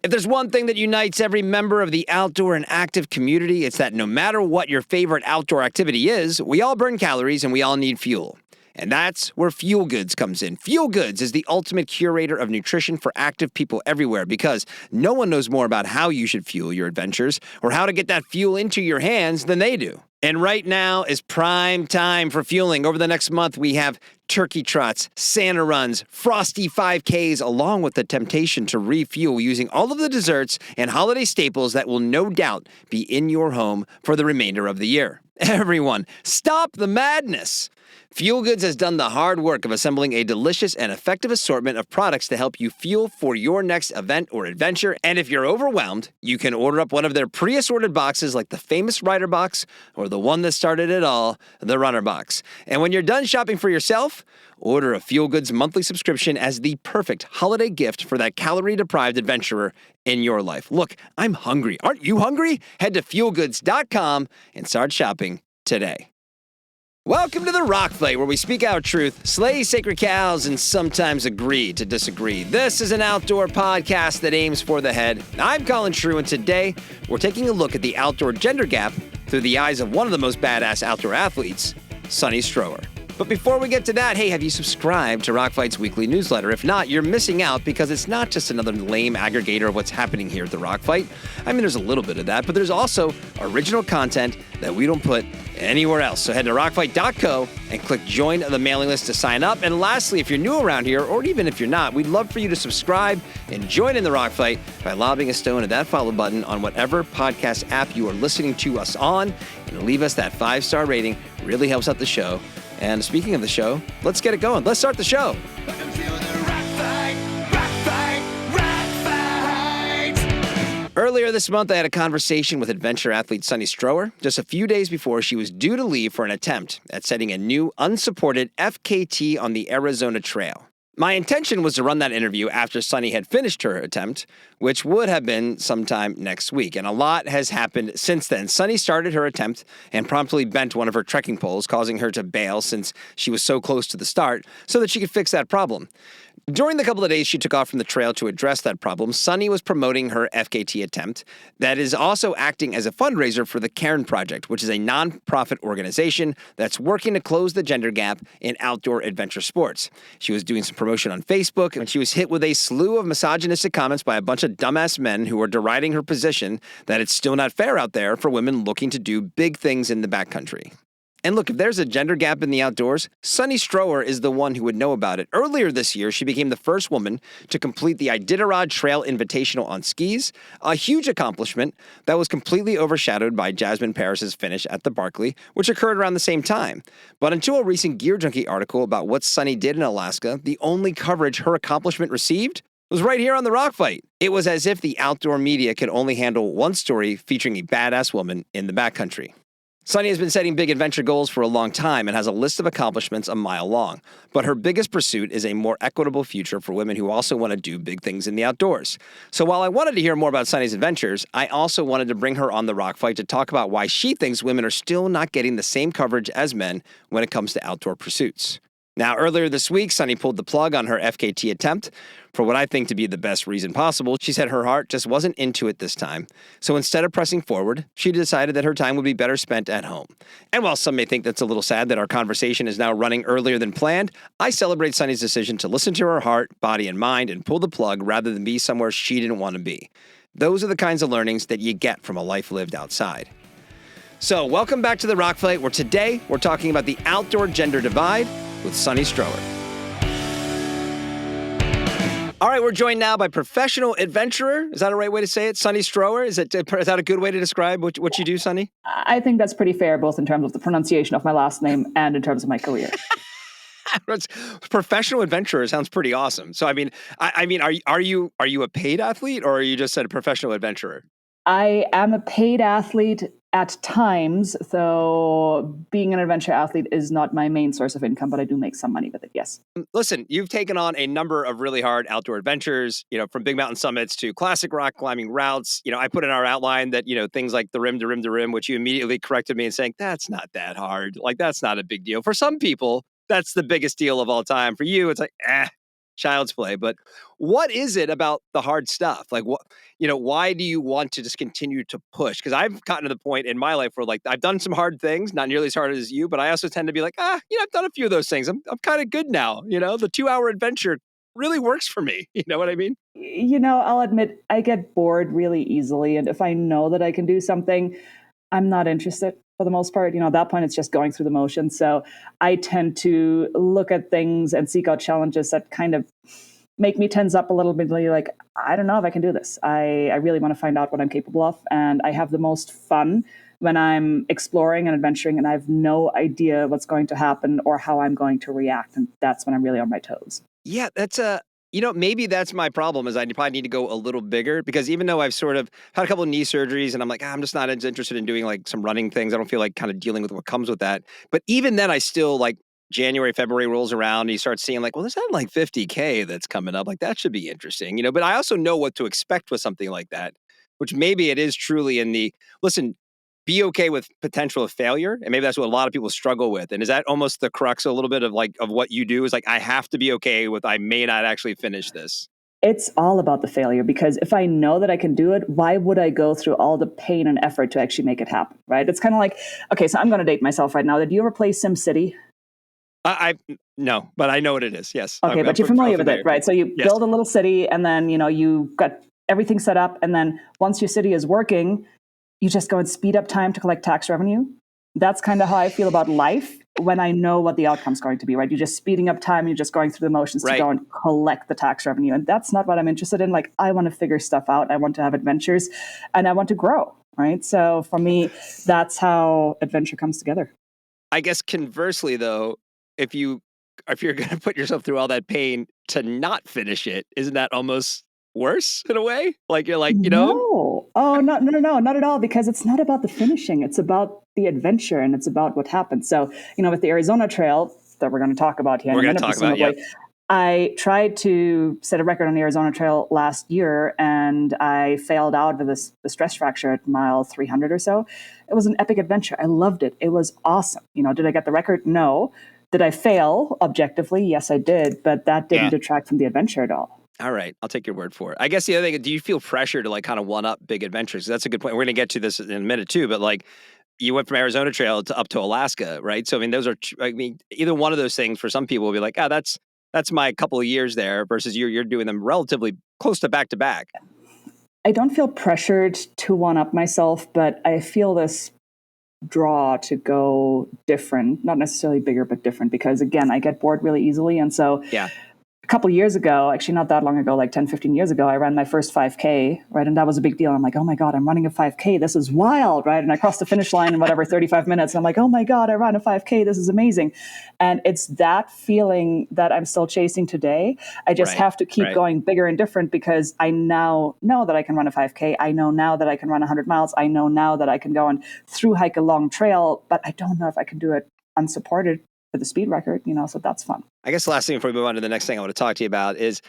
If there's one thing that unites every member of the outdoor and active community, it's that no matter what your favorite outdoor activity is, we all burn calories and we all need fuel. And that's where Fuel Goods comes in. Fuel Goods is the ultimate curator of nutrition for active people everywhere because no one knows more about how you should fuel your adventures or how to get that fuel into your hands than they do. And right now is prime time for fueling. Over the next month, we have turkey trots, Santa runs, frosty 5Ks, along with the temptation to refuel using all of the desserts and holiday staples that will no doubt be in your home for the remainder of the year. Everyone, stop the madness! Fuel Goods has done the hard work of assembling a delicious and effective assortment of products to help you fuel for your next event or adventure. And if you're overwhelmed, you can order up one of their pre-assorted boxes like the famous Rider Box or the one that started it all, the Runner Box. And when you're done shopping for yourself, order a Fuel Goods monthly subscription as the perfect holiday gift for that calorie-deprived adventurer in your life. Look, I'm hungry. Aren't you hungry? Head to fuelgoods.com and start shopping today. Welcome to the Rock Fight, where we speak our truth, slay sacred cows, and sometimes agree to disagree. This is an outdoor podcast that aims for the head. I'm Colin True, and today we're taking a look at the outdoor gender gap through the eyes of one of the most badass outdoor athletes, Sunny Stroeer. But before we get to that, hey, have you subscribed to Rock Fight's weekly newsletter? If not, you're missing out because it's not just another lame aggregator of what's happening here at the Rock Fight. I mean, there's a little bit of that, but there's also original content that we don't put anywhere else. So head to rockfight.co and click join the mailing list to sign up. And lastly, if you're new around here, or even if you're not, we'd love for you to subscribe and join in the Rock Fight by lobbing a stone at that follow button on whatever podcast app you are listening to us on, and leave us that 5-star rating. Really helps out the show. And speaking of the show, let's get it going. Let's start the show. Earlier this month, I had a conversation with adventure athlete Sunny Stroeer just a few days before she was due to leave for an attempt at setting a new unsupported FKT on the Arizona Trail. My intention was to run that interview after Sunny had finished her attempt, which would have been sometime next week. And a lot has happened since then. Sunny started her attempt and promptly bent one of her trekking poles, causing her to bail since she was so close to the start, so that she could fix that problem. During the couple of days she took off from the trail to address that problem, Sunny was promoting her FKT attempt that is also acting as a fundraiser for the Cairn Project, which is a nonprofit organization that's working to close the gender gap in outdoor adventure sports. She was doing some promotion on Facebook, and she was hit with a slew of misogynistic comments by a bunch of dumbass men who were deriding her position that it's still not fair out there for women looking to do big things in the backcountry. And look, if there's a gender gap in the outdoors, Sunny Stroeer is the one who would know about it. Earlier this year, she became the first woman to complete the Iditarod Trail Invitational on skis, a huge accomplishment that was completely overshadowed by Jasmine Paris's finish at the Barkley, which occurred around the same time. But until a recent Gear Junkie article about what Sunny did in Alaska, the only coverage her accomplishment received was right here on the Rock Fight. It was as if the outdoor media could only handle one story featuring a badass woman in the backcountry. Sunny has been setting big adventure goals for a long time and has a list of accomplishments a mile long. But her biggest pursuit is a more equitable future for women who also want to do big things in the outdoors. So while I wanted to hear more about Sunny's adventures, I also wanted to bring her on the Rock Fight to talk about why she thinks women are still not getting the same coverage as men when it comes to outdoor pursuits. Now, earlier this week, Sunny pulled the plug on her FKT attempt for what I think to be the best reason possible. She said her heart just wasn't into it this time. So instead of pressing forward, she decided that her time would be better spent at home. And while some may think that's a little sad that our conversation is now running earlier than planned, I celebrate Sunny's decision to listen to her heart, body, and mind and pull the plug rather than be somewhere she didn't want to be. Those are the kinds of learnings that you get from a life lived outside. So welcome back to the Rock Fight, where today we're talking about the outdoor gender divide with Sunny Stroeer. All right, we're joined now by professional adventurer. Is that a right way to say it? Sunny Stroeer? Is that a good way to describe what you do, Sunny? I think that's pretty fair, both in terms of the pronunciation of my last name and in terms of my career. Professional adventurer sounds pretty awesome. So, are you a paid athlete, or are you just a professional adventurer? I am a paid athlete at times, so being an adventure athlete is not my main source of income, but I do make some money with it, yes. Listen, you've taken on a number of really hard outdoor adventures, from big mountain summits to classic rock climbing routes. I put in our outline that, things like the rim to rim to rim, which you immediately corrected me and saying, that's not that hard. Like, that's not a big deal. For some people, that's the biggest deal of all time. For you, it's like, child's play. But what is it about the hard stuff? Like, what, why do you want to just continue to push? Because I've gotten to the point in my life where, like, I've done some hard things, not nearly as hard as you, but I also tend to be like, I've done a few of those things. I'm kind of good now. The 2-hour adventure really works for me. You know what I mean? I'll admit I get bored really easily. And if I know that I can do something, I'm not interested for the most part. At that point, it's just going through the motions. So I tend to look at things and seek out challenges that kind of make me tense up a little bit. Like, I don't know if I can do this. I really want to find out what I'm capable of. And I have the most fun when I'm exploring and adventuring and I have no idea what's going to happen or how I'm going to react. And that's when I'm really on my toes. Yeah, that's maybe that's my problem is I probably need to go a little bigger because even though I've sort of had a couple of knee surgeries and I'm like, I'm just not as interested in doing like some running things. I don't feel like kind of dealing with what comes with that. But even then I still like January, February rolls around and you start seeing like, well, there's not like 50K that's coming up. Like that should be interesting, but I also know what to expect with something like that, which maybe it is truly in the, listen, be okay with potential of failure. And maybe that's what a lot of people struggle with. And is that almost the crux a little bit of like, of what you do is like, I have to be okay with, I may not actually finish this. It's all about the failure because if I know that I can do it, why would I go through all the pain and effort to actually make it happen? Right. It's kind of like, okay, so I'm going to date myself right now. Did you ever play SimCity? No, but I know what it is. Yes. Okay, but you're familiar with it, right? So you Yes. build a little city and then, you got everything set up. And then once your city is working, you just go and speed up time to collect tax revenue. That's kind of how I feel about life when I know what the outcome's going to be, right? You're just speeding up time. You're just going through the motions to go and collect the tax revenue. And that's not what I'm interested in. Like, I want to figure stuff out. I want to have adventures and I want to grow, right? So for me, that's how adventure comes together. I guess conversely, though, if you're going to put yourself through all that pain to not finish it, isn't that almost worse in a way? Like you're like, No. Oh, no, not at all. Because it's not about the finishing. It's about the adventure and it's about what happens. So, with the Arizona Trail that we're going to talk about here in a minute, presumably, I tried to set a record on the Arizona Trail last year and I failed out with the stress fracture at mile 300 or so. It was an epic adventure. I loved it. It was awesome. Did I get the record? No. Did I fail objectively? Yes, I did. But that didn't detract from the adventure at all. All right. I'll take your word for it. I guess the other thing, do you feel pressure to like kind of one up big adventures? That's a good point. We're going to get to this in a minute too, but like you went from Arizona Trail up to Alaska, right? So, those are, either one of those things for some people will be like, that's my couple of years there versus you're doing them relatively close to back to back. I don't feel pressured to one up myself, but I feel this draw to go different, not necessarily bigger, but different, because again, I get bored really easily. And so a couple of years ago, actually not that long ago, like 10, 15 years ago, I ran my first 5K, right? And that was a big deal. I'm like, oh my God, I'm running a 5K. This is wild, right? And I crossed the finish line in 35 minutes. And I'm like, oh my God, I ran a 5K. This is amazing. And it's that feeling that I'm still chasing today. I just have to keep going bigger and different because I now know that I can run a 5K. I know now that I can run 100 miles. I know now that I can go and through hike a long trail, but I don't know if I can do it unsupported for the speed record, so that's fun. I guess the last thing before we move on to the next thing I want to talk to you about is,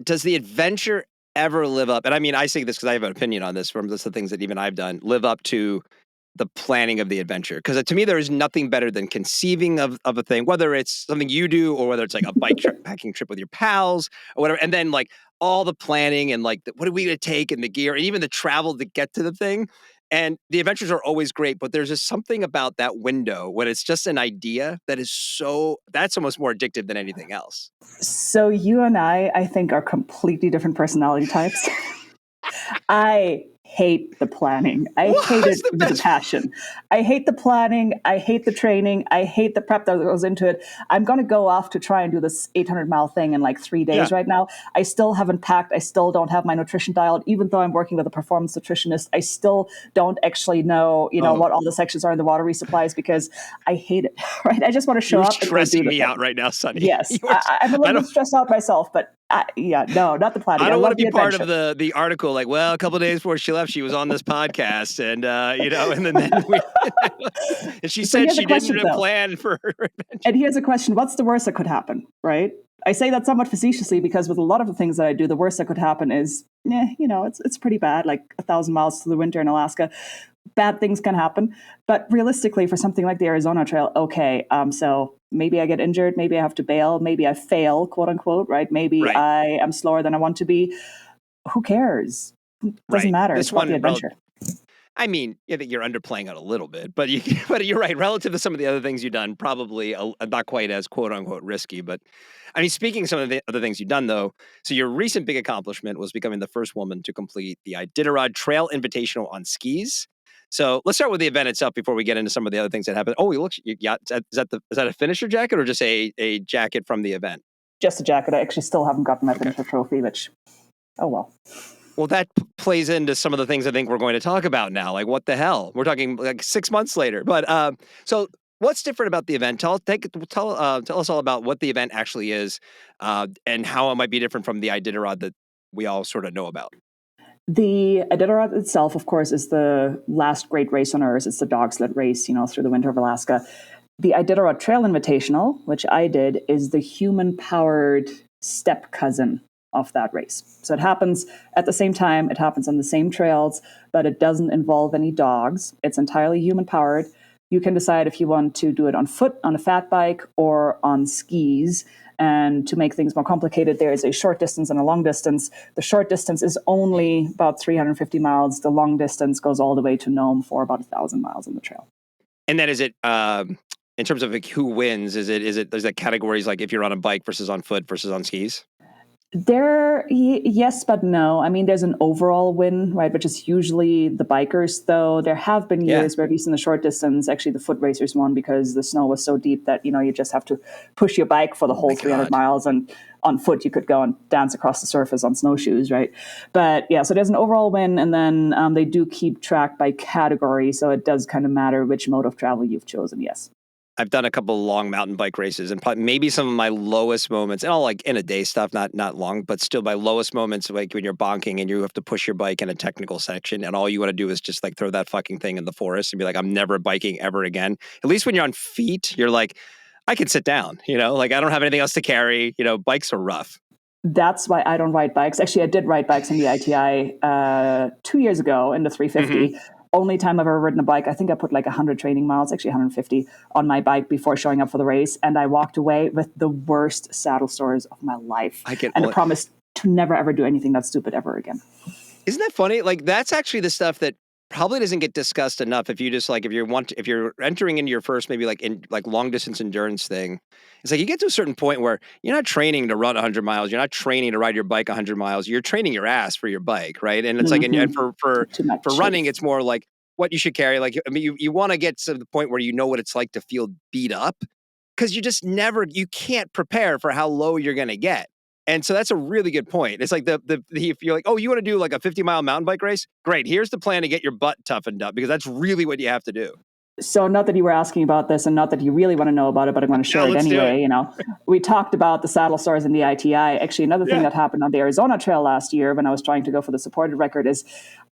does the adventure ever live up? And I say this because I have an opinion on this from the things that even I've done, live up to the planning of the adventure. Because to me, there is nothing better than conceiving of a thing, whether it's something you do or whether it's like a bike packing trip with your pals or whatever. And then like all the planning and like, what are we going to take and the gear and even the travel to get to the thing. And the adventures are always great, but there's just something about that window when it's just an idea that is that's almost more addictive than anything else. So you and I think, are completely different personality types. I hate the planning. I hate it with a passion. I hate the planning. I hate the training. I hate the prep that goes into it. I'm going to go off to try and do this 800-mile thing in like 3 days right now. I still haven't packed. I still don't have my nutrition dialed. Even though I'm working with a performance nutritionist, I still don't actually know, what all the sections are in the water resupplies because I hate it. Right? I just want to show up. You're stressing me out right now, Sonny. Yes, I'm a little bit stressed out myself, but no, not the planning. I don't want to be part of the article. Like, well, a couple of days before she left, she was on this podcast, and and then and she said she didn't plan for her adventure. And here's a question: what's the worst that could happen? Right? I say that somewhat facetiously because with a lot of the things that I do, the worst that could happen is, it's pretty bad. Like 1,000 miles through the winter in Alaska, bad things can happen. But realistically, for something like the Arizona Trail, okay. So maybe I get injured, maybe I have to bail, maybe I fail, quote unquote, right? Maybe Right. I am slower than I want to be. Who cares? It doesn't Right. matter. This It's about the one, adventure. I mean, I think you're underplaying it a little bit, but but you're right. Relative to some of the other things you've done, probably not quite as quote unquote risky. But I mean, speaking of some of the other things you've done, though, so your recent big accomplishment was becoming the first woman to complete the Iditarod Trail Invitational on skis. So let's start with the event itself before we get into some of the other things that happened. Oh, you got is that a finisher jacket or just a jacket from the event? Just a jacket. I actually still haven't gotten my Okay. finisher trophy, which, oh well. Well, that plays into some of the things I think we're going to talk about now. Like, what the hell? We're talking like 6 months later. But so what's different about the event? Tell us all about what the event actually is, and how it might be different from the Iditarod that we all sort of know about. The Iditarod itself, of course, is the last great race on Earth. It's the dog sled race, through the winter of Alaska. The Iditarod Trail Invitational, which I did, is the human-powered step cousin of that race. So it happens at the same time, it happens on the same trails, but it doesn't involve any dogs. It's entirely human-powered. You can decide if you want to do it on foot, on a fat bike, or on skis. And to make things more complicated, there is a short distance and a long distance. The short distance is only about 350 miles. The long distance goes all the way to Nome for about 1,000 miles on the trail. And then is it in terms of like who wins? There's like categories like if you're on a bike versus on foot versus on skis? Yes, but no. I mean, there's an overall win, right, which is usually the bikers, though. There have been years where, at least in the short distance, actually the foot racers won because the snow was so deep that, you just have to push your bike for the whole 300 miles. And on foot, you could go and dance across the surface on snowshoes, right? But yeah, so there's an overall win. And then they do keep track by category. So it does kind of matter which mode of travel you've chosen, yes. I've done a couple of long mountain bike races, and probably maybe some of my lowest moments, and all like in a day stuff, not long, but still my lowest moments, like when you're bonking and you have to push your bike in a technical section, and all you want to do is just like throw that fucking thing in the forest and be like, I'm never biking ever again. At least when you're on feet, you're like, I can sit down, like I don't have anything else to carry. Bikes are rough. That's why I don't ride bikes. Actually, I did ride bikes in the ITI 2 years ago in the 350. Mm-hmm. Only time I've ever ridden a bike. I think I put like 100 training miles, actually 150, on my bike before showing up for the race. And I walked away with the worst saddle sores of my life. I promised to never, ever do anything that stupid ever again. Isn't that funny? Like, that's actually the stuff that probably doesn't get discussed enough. If you just like, if you're entering into your first, maybe like in like long distance endurance thing, it's like you get to a certain point where you're not training to run 100 miles. You're not training to ride your bike 100 miles. You're training your ass for your bike, right? And it's like, and for running, it's more like what you should carry. Like, I mean, you want to get to the point where you know what it's like to feel beat up, because you can't prepare for how low you're going to get. And so that's a really good point. It's like if you're like, oh, you want to do like a 50-mile mountain bike race? Great. Here's the plan to get your butt toughened up, because that's really what you have to do. So not that you were asking about this and not that you really want to know about it, but I'm going to share it anyway. We talked about the saddle sores in the ITI. Actually, another thing that happened on the Arizona Trail last year when I was trying to go for the supported record is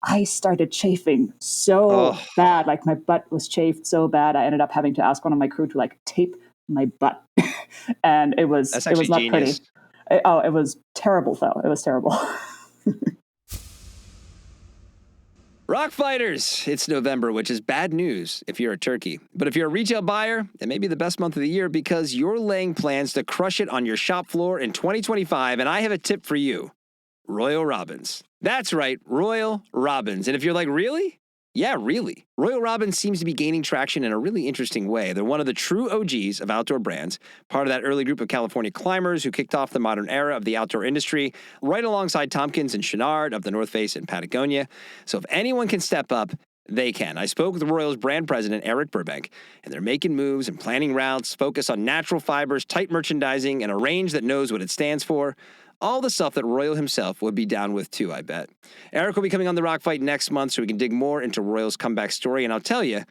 I started chafing so bad. Like my butt was chafed so bad. I ended up having to ask one of my crew to like tape my butt. And it was not genius. Pretty. It was terrible, though. It was terrible. Rock Fighters, it's November, which is bad news if you're a turkey. But if you're a retail buyer, it may be the best month of the year because you're laying plans to crush it on your shop floor in 2025. And I have a tip for you. Royal Robins. That's right, Royal Robins. And if you're like, really? Yeah, really. Royal Robins seems to be gaining traction in a really interesting way. They're one of the true OGs of outdoor brands, part of that early group of California climbers who kicked off the modern era of the outdoor industry, right alongside Tompkins and Chenard of the North Face and Patagonia. So if anyone can step up, they can. I spoke with the Royals brand president, Eric Burbank, and they're making moves and planning routes, focus on natural fibers, tight merchandising, and a range that knows what it stands for. All the stuff that Royal himself would be down with too, I bet. Eric will be coming on the Rock Fight next month so we can dig more into Royal's comeback story. And I'll tell you,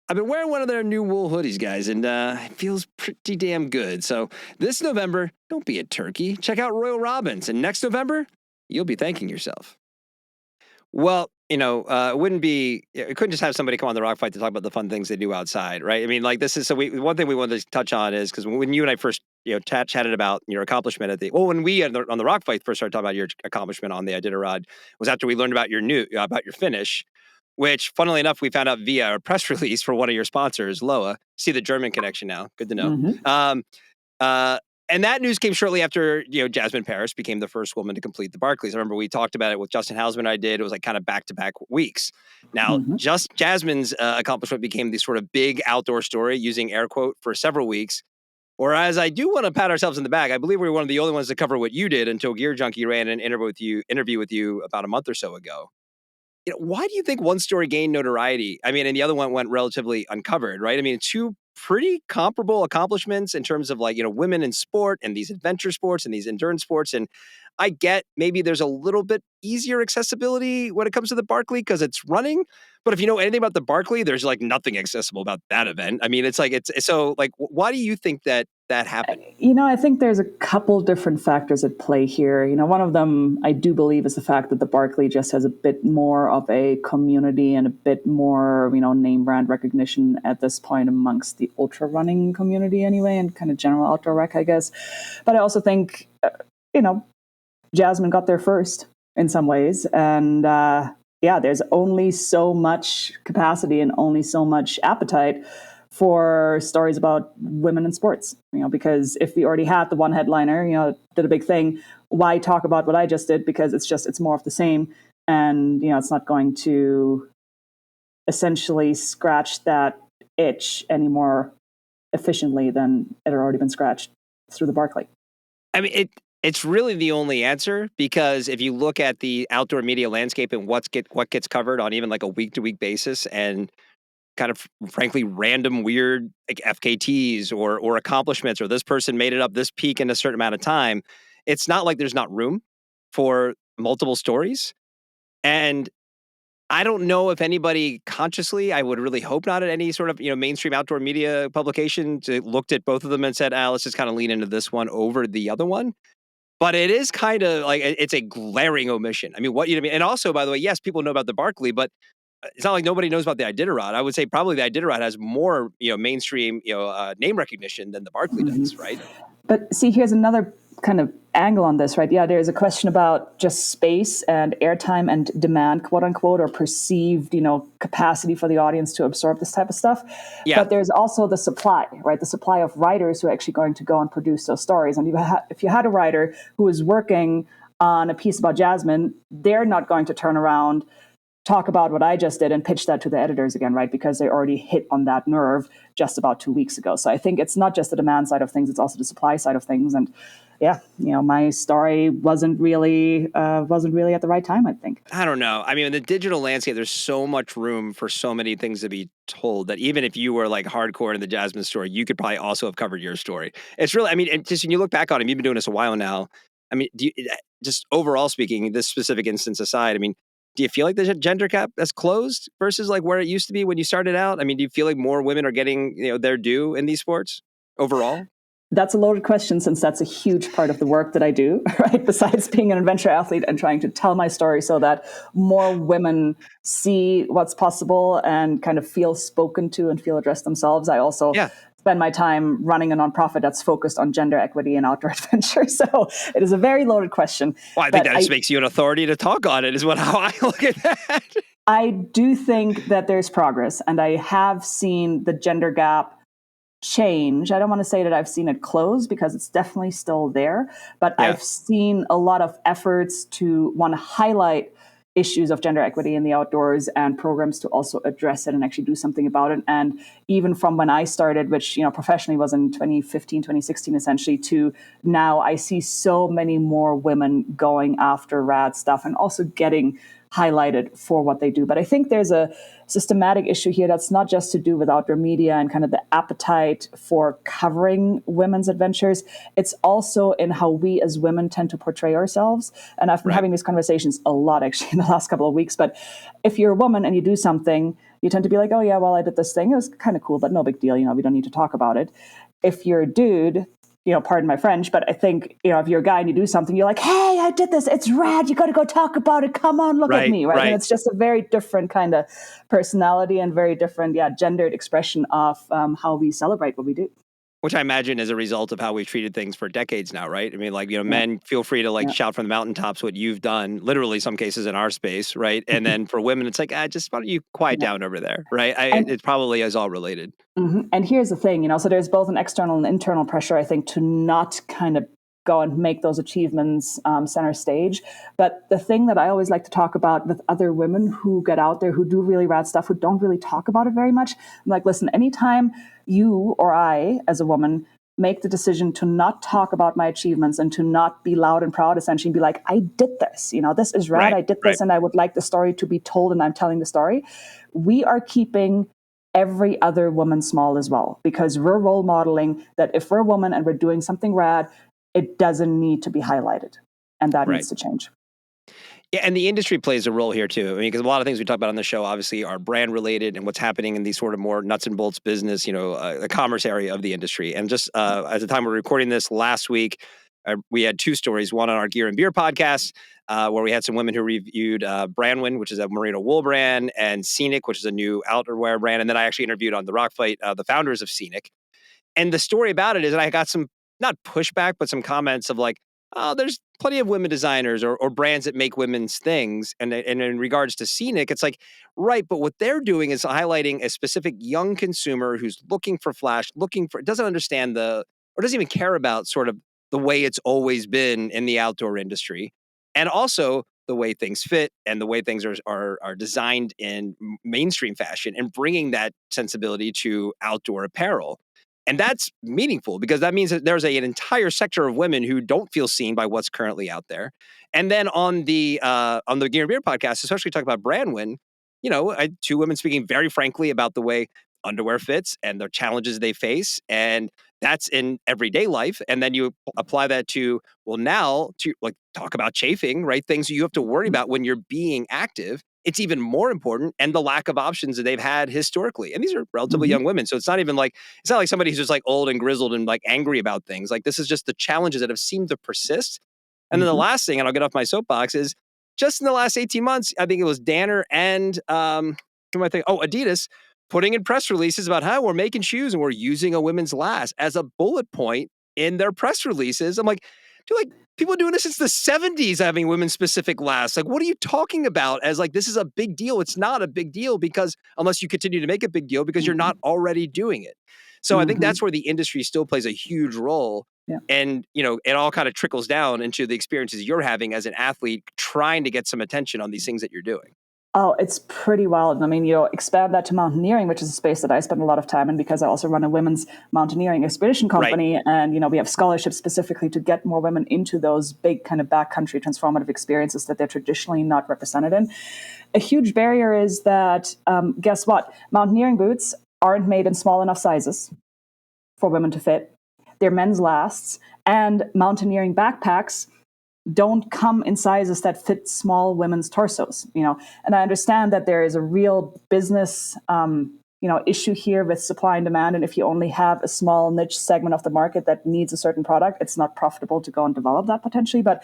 I've been wearing one of their new wool hoodies, guys, and it feels pretty damn good. So this November, don't be a turkey. Check out Royal Robins. And next November, you'll be thanking yourself. Well, it couldn't just have somebody come on the Rock Fight to talk about the fun things they do outside, right? I mean, like one thing we wanted to touch on is, because when you and I first, chatted about your accomplishment when we on the Rock Fight first started talking about your accomplishment on the Iditarod was after we learned about your finish, which, funnily enough, we found out via a press release for one of your sponsors, Loa. See the German connection now. Good to know. Mm-hmm. And that news came shortly after, Jasmine Paris became the first woman to complete the Barclays. I remember we talked about it with Justin Hausman. I did. It was like kind of back-to-back weeks. Now, Mm-hmm. just Jasmine's accomplishment became the sort of big outdoor story, using air quote, for several weeks. Whereas I do want to pat ourselves in the back. I believe we were one of the only ones to cover what you did until Gear Junkie ran an interview with you about a month or so ago. Why do you think one story gained notoriety? I mean, and the other one went relatively uncovered, right? I mean, two pretty comparable accomplishments in terms of women in sport and these adventure sports and these endurance sports. And I get maybe there's a little bit easier accessibility when it comes to the Barkley because it's running. But if you know anything about the Barkley, there's like nothing accessible about that event. I mean, it's so why do you think that happened? I think there's a couple different factors at play here. One of them I do believe is the fact that the Barkley just has a bit more of a community and a bit more, name brand recognition at this point amongst the ultra running community anyway, and kind of general outdoor rec, I guess. But I also think, Jasmine got there first in some ways. And there's only so much capacity and only so much appetite for stories about women in sports, because if we already had the one headliner, did a big thing, why talk about what I just did? Because it's more of the same. And, it's not going to essentially scratch that itch any more efficiently than it had already been scratched through the Barkley. I mean, it's really the only answer, because if you look at the outdoor media landscape and what gets covered on even like a week-to-week basis, and kind of frankly random weird like FKTs or accomplishments, or this person made it up this peak in a certain amount of time, it's not like there's not room for multiple stories. And I don't know if anybody consciously, I would really hope not, at any sort of mainstream outdoor media publication looked at both of them and said, let's just kind of lean into this one over the other one. But it is kind of like, it's a glaring omission. I mean, and also, by the way, yes, people know about the Barkley, but it's not like nobody knows about the Iditarod. I would say probably the Iditarod has more, mainstream, name recognition than the Barkley does, right? But see, here's another kind of angle on this, right? Yeah, there's a question about just space and airtime and demand, quote unquote, or perceived, capacity for the audience to absorb this type of stuff. Yeah. But there's also the supply, right? The supply of writers who are actually going to go and produce those stories. And if you had a writer who is working on a piece about Jasmine, they're not going to turn around, talk about what I just did and pitch that to the editors again, right? Because they already hit on that nerve just about 2 weeks ago. So I think it's not just the demand side of things, it's also the supply side of things. And yeah, my story wasn't really at the right time, I think. I don't know. I mean, in the digital landscape, there's so much room for so many things to be told that even if you were like hardcore in the Jasmine story, you could probably also have covered your story. It's really, I mean, just when you look back on it, you've been doing this a while now. I mean, just overall speaking, this specific instance aside, I mean, do you feel like the gender gap has closed versus like where it used to be when you started out? I mean, do you feel like more women are getting, their due in these sports overall? That's a loaded question, since that's a huge part of the work that I do, right? Besides being an adventure athlete and trying to tell my story so that more women see what's possible and kind of feel spoken to and feel addressed themselves, I also spend my time running a nonprofit that's focused on gender equity and outdoor adventure. So it is a very loaded question. Well, I think that just makes you an authority to talk on it, is how I look at that. I do think that there's progress, and I have seen the gender gap change. I don't want to say that I've seen it close, because it's definitely still there, but I've seen a lot of efforts to want to highlight issues of gender equity in the outdoors and programs to also address it and actually do something about it. And even from when I started, which, professionally was in 2015, 2016, essentially, to now, I see so many more women going after rad stuff and also getting highlighted for what they do. But I think there's a systematic issue here that's not just to do with outdoor media and kind of the appetite for covering women's adventures. It's also in how we as women tend to portray ourselves. And I've been having these conversations a lot, actually, in the last couple of weeks. But if you're a woman and you do something, you tend to be like, oh, yeah, well, I did this thing. It was kind of cool, but no big deal. We don't need to talk about it. If you're a dude, pardon my French, but I think, if you're a guy and you do something, you're like, hey, I did this. It's rad. You got to go talk about it. Come on, look at me. Right. And it's just a very different kind of personality and very different, gendered expression of how we celebrate what we do. Which I imagine is a result of how we've treated things for decades now, right? I mean, like, Yeah. men, feel free to Yeah. shout from the mountaintops what you've done, literally some cases in our space, right? And then for women, it's like, just why don't you quiet Yeah. down over there, right? And It probably is all related. And here's the thing, so there's both an external and internal pressure, I think, to not kind of go and make those achievements center stage. But the thing that I always like to talk about with other women who get out there, who do really rad stuff, who don't really talk about it very much, I'm like, listen, anytime you or I, as a woman, make the decision to not talk about my achievements and to not be loud and proud, essentially be like, I did this, this is rad, Right, I did right. this, and I would like the story to be told, and I'm telling the story. We are keeping every other woman small as well, because we're role modeling that if we're a woman and we're doing something rad, it doesn't need to be highlighted, and that Right. needs to change. Yeah, and the industry plays a role here too. I mean, because a lot of things we talk about on the show obviously are brand related and what's happening in these sort of more nuts and bolts business, the commerce area of the industry. And just at the time we're recording this last week, we had two stories. One on our Gear and Beer podcast, where we had some women who reviewed Brandwin, which is a merino wool brand, and Scenic, which is a new outerwear brand. And then I actually interviewed on the Rock Fight the founders of Scenic. And the story about it is that I got some, not pushback, but some comments of like, oh, there's plenty of women designers or brands that make women's things. And in regards to Scenic, it's like, right, but what they're doing is highlighting a specific young consumer who's looking for flash, doesn't understand or doesn't even care about sort of the way it's always been in the outdoor industry. And also the way things fit and the way things are designed in mainstream fashion and bringing that sensibility to outdoor apparel. And that's meaningful because that means that there's an entire sector of women who don't feel seen by what's currently out there. And then on the Gear and Beer podcast, especially talk about Brandwin, I had two women speaking very frankly about the way underwear fits and the challenges they face. And that's in everyday life. And then you apply that to, well, now to talk about chafing, right? Things you have to worry about when you're being active. It's even more important, and the lack of options that they've had historically. And these are relatively young women. So it's not like somebody who's just old and grizzled and angry about things. This is just the challenges that have seemed to persist. And then the last thing, and I'll get off my soapbox, is just in the last 18 months, I think it was Danner and who am I thinking? Oh, Adidas putting in press releases about how we're making shoes and we're using a women's last as a bullet point in their press releases. I'm like, dude, people are doing this since the 70s, having women specific lasts. What are you talking about as this is a big deal? It's not a big deal because unless you continue to make a big deal because you're not already doing it. So I think that's where the industry still plays a huge role. Yeah. And, it all kind of trickles down into the experiences you're having as an athlete trying to get some attention on these things that you're doing. Oh, it's pretty wild. I mean, expand that to mountaineering, which is a space that I spend a lot of time in because I also run a women's mountaineering expedition company. Right. And, we have scholarships specifically to get more women into those big kind of backcountry transformative experiences that they're traditionally not represented in. A huge barrier is that, guess what? Mountaineering boots aren't made in small enough sizes for women to fit. They're men's lasts. And mountaineering backpacks don't come in sizes that fit small women's torsos, and I understand that there is a real business, issue here with supply and demand. And if you only have a small niche segment of the market that needs a certain product, it's not profitable to go and develop that potentially. But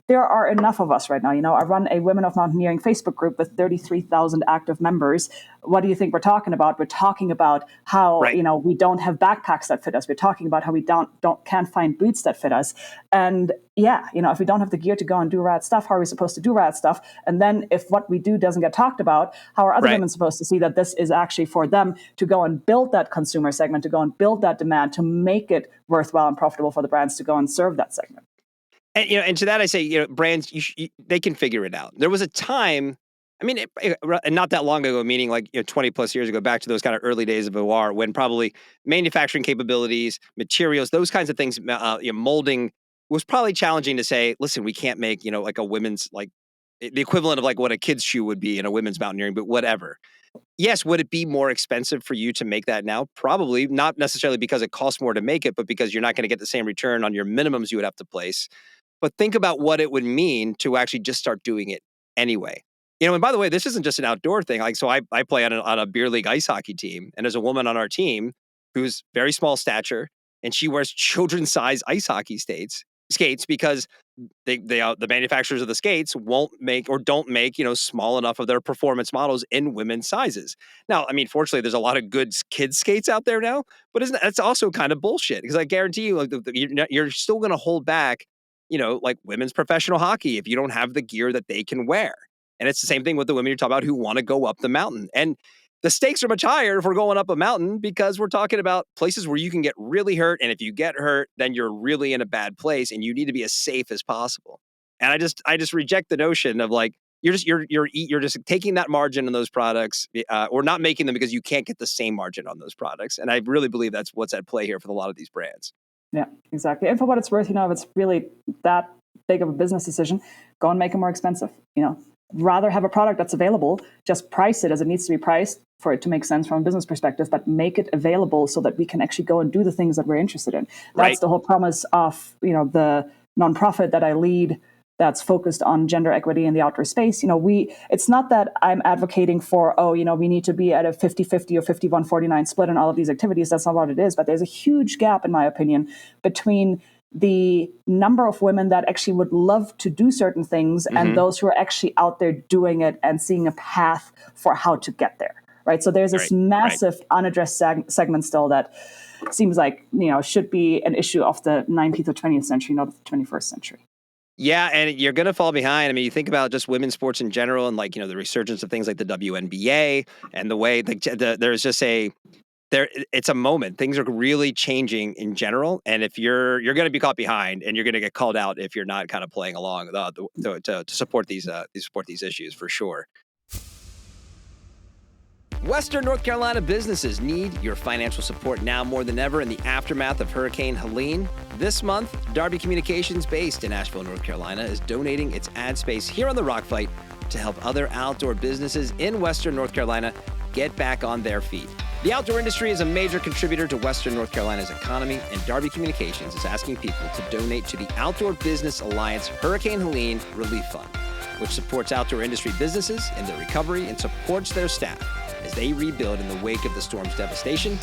there are enough of us right now. I run a Women of Mountaineering Facebook group with 33,000 active members. What do you think we're talking about? We're talking about how, right. We don't have backpacks that fit us. We're talking about how we can't find boots that fit us. And yeah, if we don't have the gear to go and do rad stuff, how are we supposed to do rad stuff? And then if what we do doesn't get talked about, how are other women supposed to see that this is actually for them to go and build that consumer segment, to go and build that demand, to make it worthwhile and profitable for the brands to go and serve that segment? And, and to that I say, brands, they can figure it out. There was a time, not that long ago, meaning 20 plus years ago, back to those kind of early days of OR, when probably manufacturing capabilities, materials, those kinds of things, molding was probably challenging to say, listen, we can't make, a women's, the equivalent of what a kid's shoe would be in a women's mountaineering, but whatever. Yes, would it be more expensive for you to make that now? Probably, not necessarily because it costs more to make it, but because you're not going to get the same return on your minimums you would have to place. But think about what it would mean to actually just start doing it anyway. And by the way, this isn't just an outdoor thing. So I play on a beer league ice hockey team, and there's a woman on our team who's very small stature, and she wears children's size ice hockey skates. skates because the manufacturers of the skates won't make or don't make, small enough of their performance models in women's sizes. Now, I mean, fortunately, there's a lot of good kids skates out there now, but that's also kind of bullshit because I guarantee you, like, you're still going to hold back, like women's professional hockey if you don't have the gear that they can wear. And it's the same thing with the women you talk about who want to go up the mountain. And the stakes are much higher if we're going up a mountain because we're talking about places where you can get really hurt. And if you get hurt, then you're really in a bad place and you need to be as safe as possible. And I just reject the notion of like, you're just taking that margin on those products or not making them because you can't get the same margin on those products. And I really believe that's what's at play here for a lot of these brands. Yeah, exactly. And for what it's worth, if it's really that big of a business decision, go and make it more expensive, rather have a product that's available, just price it as it needs to be priced for it to make sense from a business perspective, but make it available so that we can actually go and do the things that we're interested in. That's the whole promise of, the nonprofit that I lead that's focused on gender equity in the outdoor space. It's not that I'm advocating for, we need to be at a 50-50 or 51-49 split in all of these activities. That's not what it is. But there's a huge gap, in my opinion, between the number of women that actually would love to do certain things and those who are actually out there doing it and seeing a path for how to get there. Right. So there's this massive unaddressed segment still that seems like, should be an issue of the 19th or 20th century, not the 21st century. Yeah, and you're going to fall behind. I mean, you think about just women's sports in general and like, the resurgence of things like the WNBA and the way there's just it's a moment. Things are really changing in general. And if you're going to be caught behind and you're going to get called out if you're not kind of playing along to support these issues for sure. Western North Carolina businesses need your financial support now more than ever in the aftermath of Hurricane Helene. This month, Darby Communications, based in Asheville, North Carolina, is donating its ad space here on the Rock Fight to help other outdoor businesses in Western North Carolina get back on their feet. The outdoor industry is a major contributor to Western North Carolina's economy, and Darby Communications is asking people to donate to the Outdoor Business Alliance Hurricane Helene Relief Fund, which supports outdoor industry businesses in their recovery and supports their staff as they rebuild in the wake of the storm's devastation.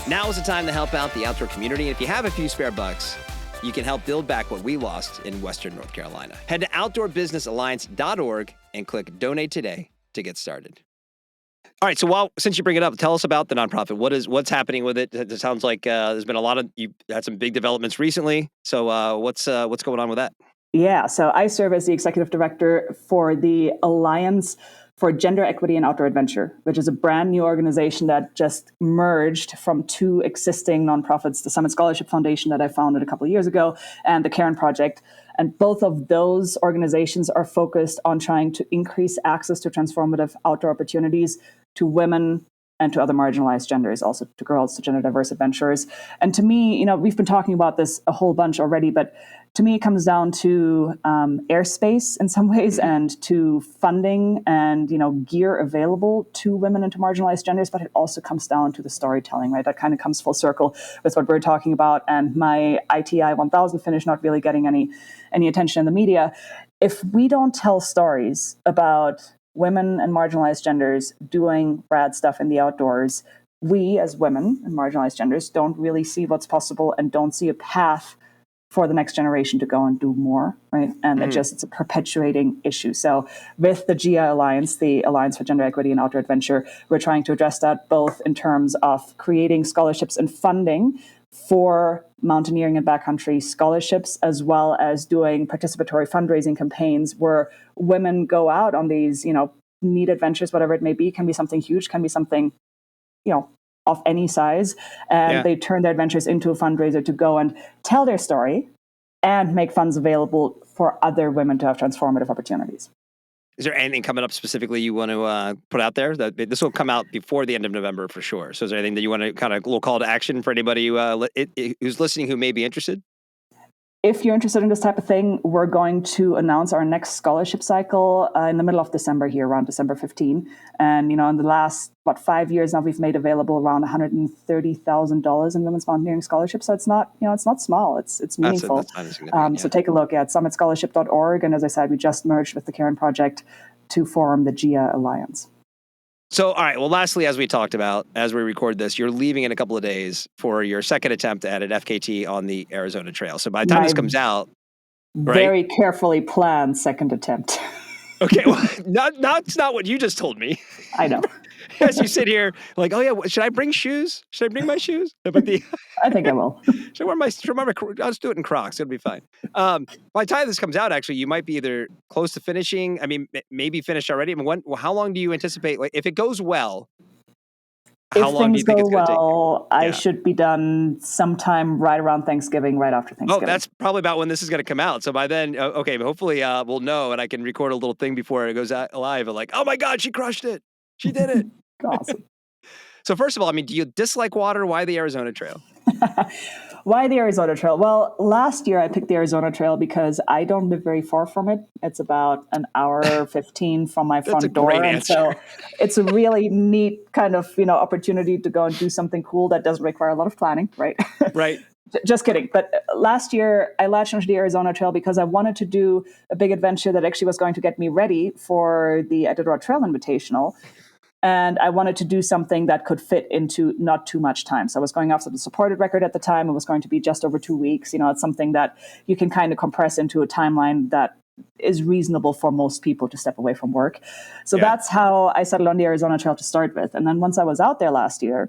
Now is the time to help out the outdoor community. And if you have a few spare bucks, you can help build back what we lost in Western North Carolina. Head to outdoorbusinessalliance.org and click Donate Today to get started. All right, so since you bring it up, tell us about the nonprofit. What's happening with it? It sounds like there's been you had some big developments recently. So what's going on with that? Yeah, so I serve as the executive director for the Alliance for Gender Equity and Outdoor Adventure, which is a brand new organization that just merged from two existing nonprofits, the Summit Scholarship Foundation that I founded a couple of years ago, and the Karen Project. And both of those organizations are focused on trying to increase access to transformative outdoor opportunities to women and to other marginalized genders, also to girls, to gender diverse adventurers. And to me, we've been talking about this a whole bunch already, but to me, it comes down to airspace in some ways and to funding and, gear available to women and to marginalized genders. But it also comes down to the storytelling, right? That kind of comes full circle with what we're talking about. And my ITI 1000 finish not really getting any attention in the media. If we don't tell stories about women and marginalized genders doing rad stuff in the outdoors, we as women and marginalized genders don't really see what's possible and don't see a path for the next generation to go and do more, right? And it's a perpetuating issue. So with the GIA Alliance, the Alliance for Gender Equity and Outdoor Adventure, we're trying to address that both in terms of creating scholarships and funding for mountaineering and backcountry scholarships, as well as doing participatory fundraising campaigns where women go out on these, neat adventures, whatever it may be. Can be something huge, can be something, of any size, and they turn their adventures into a fundraiser to go and tell their story and make funds available for other women to have transformative opportunities. Is there anything coming up specifically you want to put out there? This will come out before the end of November for sure. So is there anything that you want to kind of a little call to action for anybody who's listening who may be interested? If you're interested in this type of thing, we're going to announce our next scholarship cycle in the middle of December here, around December 15. And, in the last, 5 years now, we've made available around $130,000 in women's mountaineering scholarships. So it's not, it's not small. It's meaningful. So take a look at summitscholarship.org. And as I said, we just merged with the Karen Project to form the GIA Alliance. So, all right. Well, lastly, as we talked about, as we record this, you're leaving in a couple of days for your second attempt at an FKT on the Arizona Trail. So by the time this comes out, Very carefully planned second attempt. Okay, well, that's not what you just told me. I know. As you sit here, like, oh yeah, should I bring shoes? Should I bring my shoes? But I think I will. should I wear my? I'll just do it in Crocs. It'll be fine. By the time this comes out, actually, you might be either close to finishing. I mean, maybe finished already. I mean, how long do you anticipate? Like, if it goes well, how long do you think it's going to take? I should be done sometime right around Thanksgiving, right after Thanksgiving. Oh, that's probably about when this is going to come out. So by then, okay, hopefully we'll know, and I can record a little thing before it goes out live. And like, oh my God, she crushed it. She did it. Awesome. So first of all, I mean, do you dislike water? Why the Arizona Trail? Why the Arizona Trail? Well, last year I picked the Arizona Trail because I don't live very far from it. It's about an hour 15 from my front door. And so it's a really neat kind of, opportunity to go and do something cool that doesn't require a lot of planning, right? Right. Just kidding. But last year I latched onto the Arizona Trail because I wanted to do a big adventure that actually was going to get me ready for the Iditarod Trail Invitational. And I wanted to do something that could fit into not too much time. So I was going after the supported record at the time. It was going to be just over 2 weeks. It's something that you can kind of compress into a timeline that is reasonable for most people to step away from work. So that's how I settled on the Arizona Trail to start with. And then once I was out there last year,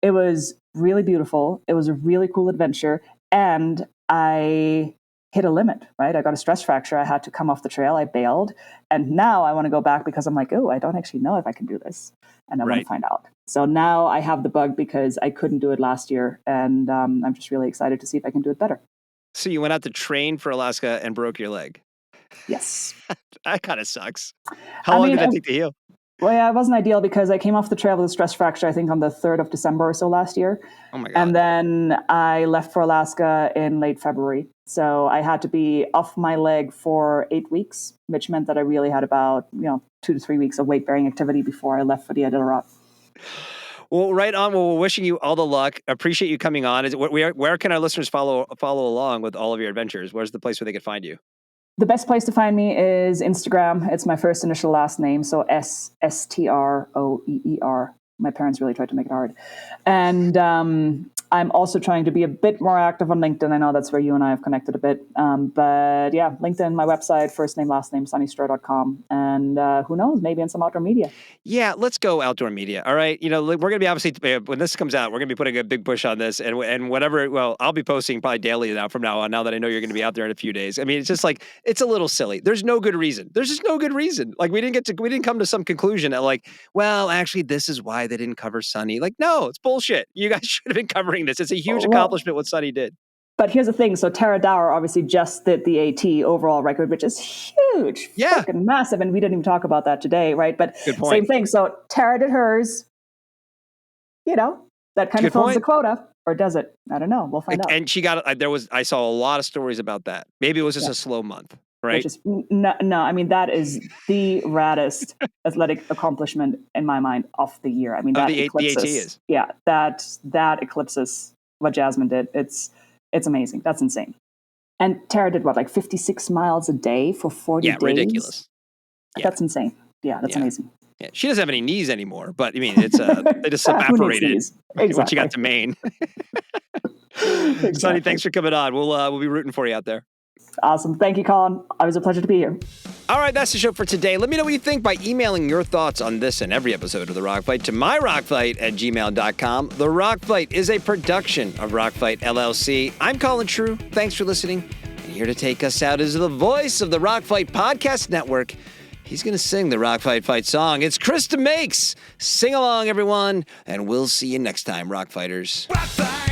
it was really beautiful. It was a really cool adventure. And I hit a limit, right? I got a stress fracture. I had to come off the trail. I bailed. And now I want to go back because I'm like, oh, I don't actually know if I can do this. And I want to find out. So now I have the bug because I couldn't do it last year. And I'm just really excited to see if I can do it better. So you went out to train for Alaska and broke your leg. Yes. That kind of sucks. How long did that take to heal? Well, yeah, it wasn't ideal because I came off the trail with a stress fracture, I think, on the 3rd of December or so last year. Oh, my God. And then I left for Alaska in late February. So I had to be off my leg for 8 weeks, which meant that I really had about, 2 to 3 weeks of weight-bearing activity before I left for the Iditarod. Well, right on. Well, we're wishing you all the luck. Appreciate you coming on. Where can our listeners follow along with all of your adventures? Where's the place where they could find you? The best place to find me is Instagram. It's my first initial last name, so Stroeer. My parents really tried to make it hard. And I'm also trying to be a bit more active on LinkedIn. I know that's where you and I have connected a bit. But yeah, LinkedIn, my website, first name, last name, sunnystroeer.com. And who knows, maybe in some outdoor media. Yeah, let's go outdoor media. All right. We're going to be obviously, when this comes out, we're going to be putting a big push on this and whatever. Well, I'll be posting probably daily from now on, now that I know you're going to be out there in a few days. I mean, it's just like, it's a little silly. There's no good reason. There's just no good reason. Like we didn't come to some conclusion that like, well, actually, this is why they didn't cover Sunny. Like, no, it's bullshit. You guys should have been covering this. It's a huge accomplishment what Sunny did. But here's the thing. So Tara Dower obviously just did the AT overall record, which is huge, fucking massive. And we didn't even talk about that today, right? But same thing. So Tara did hers, that kind of fills the quota. Or does it? I don't know. We'll find out. And she got, I saw a lot of stories about that. Maybe it was just a slow month, right? No, I mean, that is the raddest athletic accomplishment in my mind of the year. I mean, that eclipses. The AT is. Yeah, that eclipses what Jasmine did. It's amazing. That's insane. And Tara did what, like 56 miles a day for 40 days? Yeah, ridiculous. That's insane. Yeah, that's amazing. Yeah, she doesn't have any knees anymore, but I mean, it's they just evaporated when she got to Maine. Exactly. Sonny, thanks for coming on. We'll be rooting for you out there. Awesome. Thank you, Colin. Always a pleasure to be here. All right, that's the show for today. Let me know what you think by emailing your thoughts on this and every episode of The Rock Fight to myrockfight@gmail.com. The Rock Fight is a production of Rock Fight LLC. I'm Colin True. Thanks for listening. And here to take us out is the voice of the Rock Fight Podcast Network. He's going to sing the Rock Fight Fight song. It's Krista Makes. Sing along, everyone, and we'll see you next time, Rock Fighters. Rock Fight!